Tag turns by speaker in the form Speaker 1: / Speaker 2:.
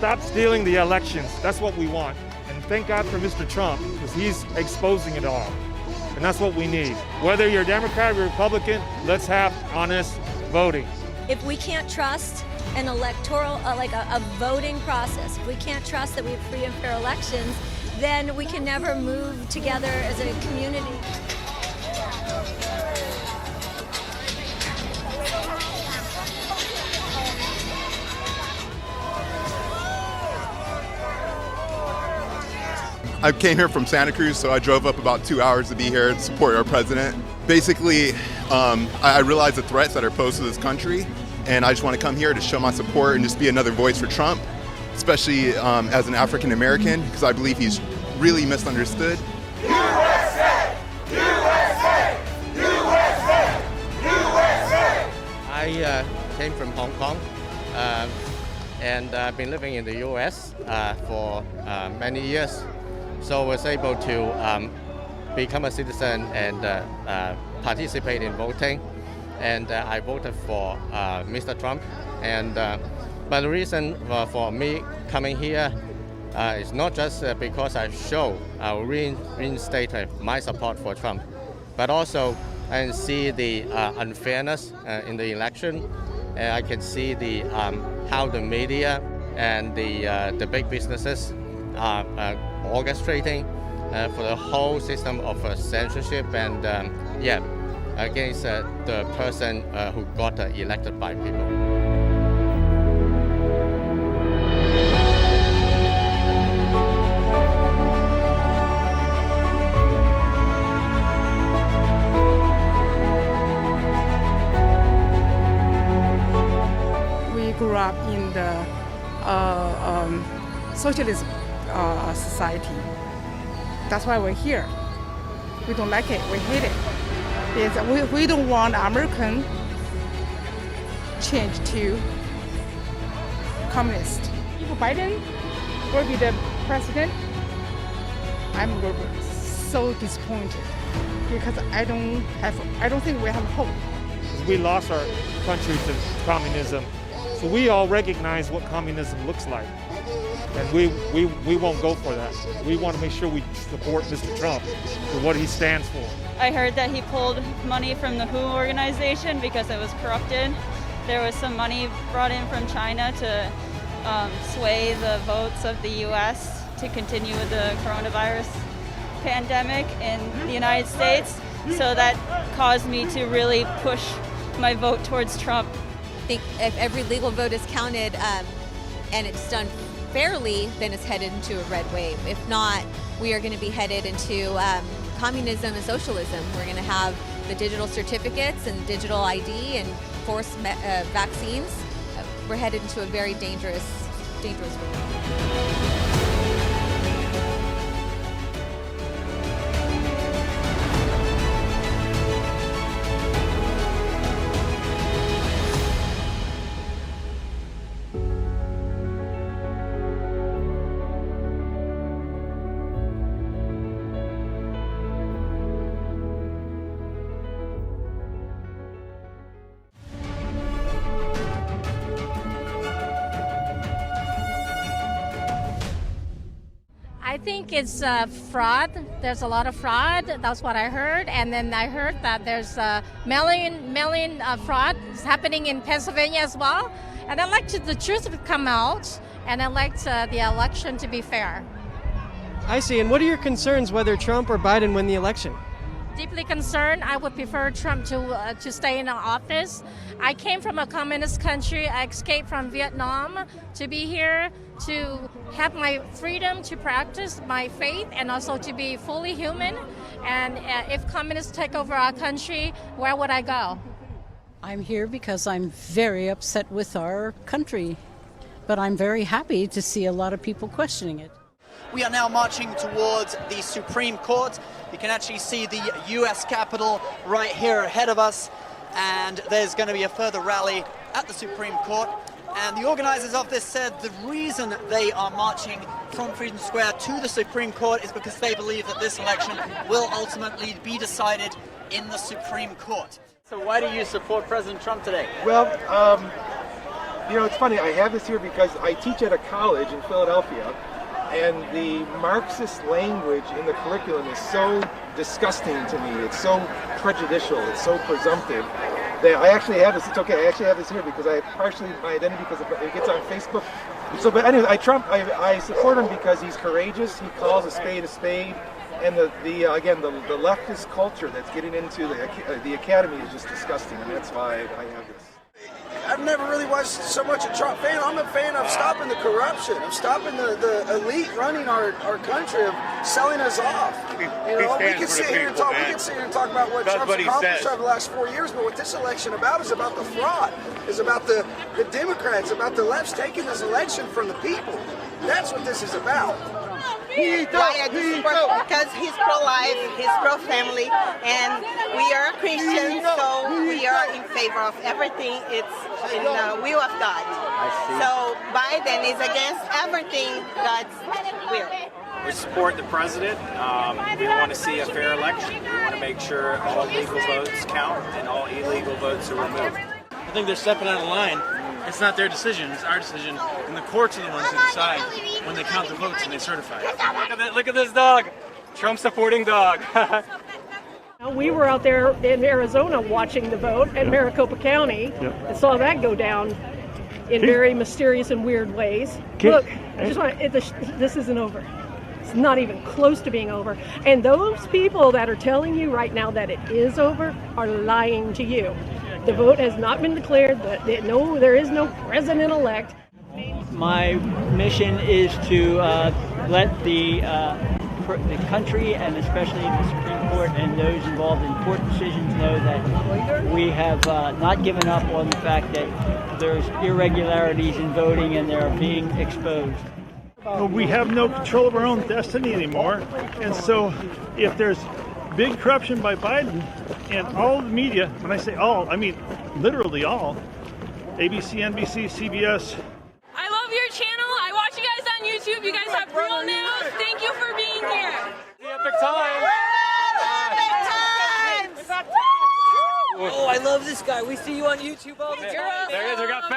Speaker 1: Stop stealing the elections. That's what we want. And thank God for Mr. Trump, because he's exposing it all. And that's what we need. Whether you're Democrat or Republican, let's have honest voting.
Speaker 2: If we can't trust an electoral, a voting process, if we can't trust that we have free and fair elections, then we can never move together as a community.
Speaker 3: I came here from Santa Cruz, so I drove up about 2 hours to be here to support our president. Basically, I realize the threats that are posed to this country, and I just want to come here to show my support and just be another voice for Trump, especially as an African American, because I believe he's really misunderstood.
Speaker 4: USA! USA! USA! USA!
Speaker 5: I came from Hong Kong, and I've been living in the US for many years. So I was able to become a citizen and participate in voting, and I voted for Mr. Trump. And but the reason for me coming here is not just because I reinstate my support for Trump, but also I can see the unfairness in the election. I can see the how the media and the big businesses are orchestrating for the whole system of censorship and against the person who got elected by people.
Speaker 6: We grew up in the socialist society. That's why we're here. We don't like it, we hate it. We don't want American change to communist. If Biden will be the president, I'm so disappointed because I don't think we have hope.
Speaker 1: We lost our country to communism, so we all recognize what communism looks like. And we won't go for that. We want to make sure we support Mr. Trump for what he stands for.
Speaker 7: I heard that he pulled money from the WHO organization because it was corrupted. There was some money brought in from China to sway the votes of the U.S. to continue with the coronavirus pandemic in the United States. So that caused me to really push my vote towards Trump.
Speaker 2: I think if every legal vote is counted and it's done fairly, then it's headed into a red wave. If not, we are going to be headed into communism and socialism. We're going to have the digital certificates and digital ID and forced vaccines. We're headed into a very dangerous world.
Speaker 8: I think it's fraud. There's a lot of fraud. That's what I heard. And then I heard that there's million fraud happening in Pennsylvania as well. And I'd like the truth to come out. And I'd like the election to be fair.
Speaker 9: I see. And what are your concerns whether Trump or Biden win the election?
Speaker 8: Deeply concerned. I would prefer Trump to stay in office. I came from a communist country. I escaped from Vietnam to be here to have my freedom to practice my faith and also to be fully human. And if communists take over our country, where would I go?
Speaker 10: I'm here because I'm very upset with our country, but I'm very happy to see a lot of people questioning it.
Speaker 11: We are now marching towards the Supreme Court. You can actually see the U.S. Capitol right here ahead of us, and there's going to be a further rally at the Supreme Court. And the organizers of this said the reason they are marching from Freedom Square to the Supreme Court is because they believe that this election will ultimately be decided in the Supreme Court. So why do you support President Trump today?
Speaker 12: Well, You know, it's funny, I have this here because I teach at a college in Philadelphia, and the Marxist language in the curriculum is so disgusting to me. It's so prejudicial, it's so presumptive, that I actually have this, it's okay, I actually have this here because I partially my identity because it gets on Facebook. So, but anyway, I support him because he's courageous, he calls a spade, and again, the leftist culture that's getting into the academy is just disgusting, and that's why I have this.
Speaker 13: I've never really was so much a Trump fan. I'm a fan of stopping the corruption, of stopping the elite running our country, of selling us off. You know, we can sit here and talk about what Trump's accomplished over the last 4 years, but what this election about is about the fraud, is about the Democrats, about the left's taking this election from the people. That's what this is about.
Speaker 14: Because he's pro-life, he's pro-family, and we are Christians, so we are in favor of everything. It's in the will of God. So Biden is against everything God's will.
Speaker 15: We support the president. We want to see a fair election. We want to make sure all legal votes count and all illegal votes are removed.
Speaker 16: I think they're stepping out of line. It's not their decision, it's our decision, and the courts are the ones who decide when they count the votes and they certify it.
Speaker 17: Look at this dog. Trump supporting dog.
Speaker 18: We were out there in Arizona watching the vote in Maricopa County and saw that go down in very mysterious and weird ways. Look, this isn't over. It's not even close to being over. And those people that are telling you right now that it is over are lying to you. The vote has not been declared. There is no president-elect.
Speaker 19: My mission is to let the country and especially the Supreme Court and those involved in court decisions know that we have not given up on the fact that there's irregularities in voting and they're being exposed.
Speaker 20: We have no control of our own destiny anymore, and so if there's big corruption by Biden and all the media, when I say all, I mean literally all, ABC, NBC, CBS.
Speaker 21: I love your channel. I watch you guys on YouTube. You guys have real news. Thank you for being here.
Speaker 17: The epic time.
Speaker 21: Oh, I love this guy. We see you on YouTube all the time.
Speaker 17: There it is. We got